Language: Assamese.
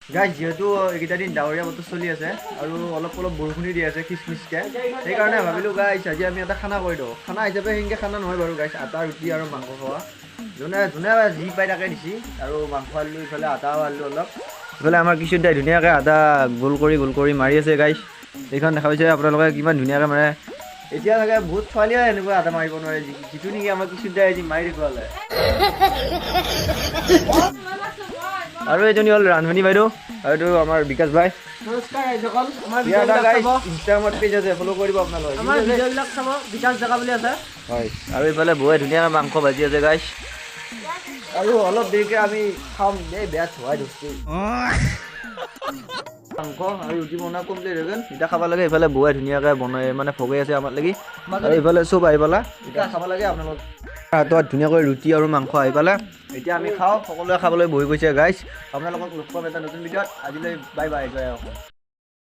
গাইজ যিহেতু এইকেইটা দিন ডাৱৰীয়া বতৰ চলি আছে আৰু অলপ অলপ বৰষুণি দি আছে খিচমিচকৈ সেইকাৰণে ভাবিলোঁ গাইজ আজি আমি এটা খানা কৰি দিওঁ খানা হিচাপে সেনেকৈ খানা নহয় বাৰু গাইজ আটা ৰুটি আৰু মাংস খোৱা যোনে যোনে যি পাই তাকে দিছি আৰু মাংস আনিলোঁ ইফালে আটাও আনিলোঁ অলপ ইফালে আমাৰ কিশোৰ দাই ধুনীয়াকৈ আটা গোল কৰি মাৰি আছে গাইজ এইখন দেখা পাইছে আপোনালোকে কিমান ধুনীয়াকৈ মাৰে এতিয়া চাগে বহুত ছোৱালীয়ে এনেকুৱা আটা মাৰিব নোৱাৰে যিটো নেকি আমাৰ কিশোৰ দাই আজি মাৰি দেখুৱালে আৰু এজনী হ'ল ৰান্ধনী বাইদেউ আৰু এইটো আমাৰ বিকাশ ভাই নমস্কাৰ ৰাইজসকল আমাৰ ইনষ্টাগ্ৰামত পেজ আছে ফ'ল' কৰিব আপোনালোকে আমাৰ ভিডিঅ'বিলাক চাব বিকাশ জেগা বুলি আছে হয় আৰু এইফালে বৌয়ে ধুনীয়াকৈ মাংস ভাজি আছে গাইছ আৰু অলপ দেৰিকৈ আমি খাম দেই বেয়া ধোৱাই ধৰিছোঁ মাংস আৰু ৰুটি বনোৱা কমপ্লিট হৈ গ'ল এতিয়া খাব লাগে এইফালে বৌয়ে ধুনীয়াকৈ বনাই মানে ভগাই আছে আমাৰ লাগি আৰু এইফালে চব আহি পালা এতিয়া খাব লাগে আপোনালোক হাতত ধুনীয়াকৈ ৰুটি আৰু মাংস আহি পালে এতিয়া আমি খাওঁ সকলোৱে খাবলৈ বহি গৈছে গাইছ আপোনালোকক লগ পাম এটা নতুন ভিডিঅ'ত আজিলৈ বাই বাই জয় অসম।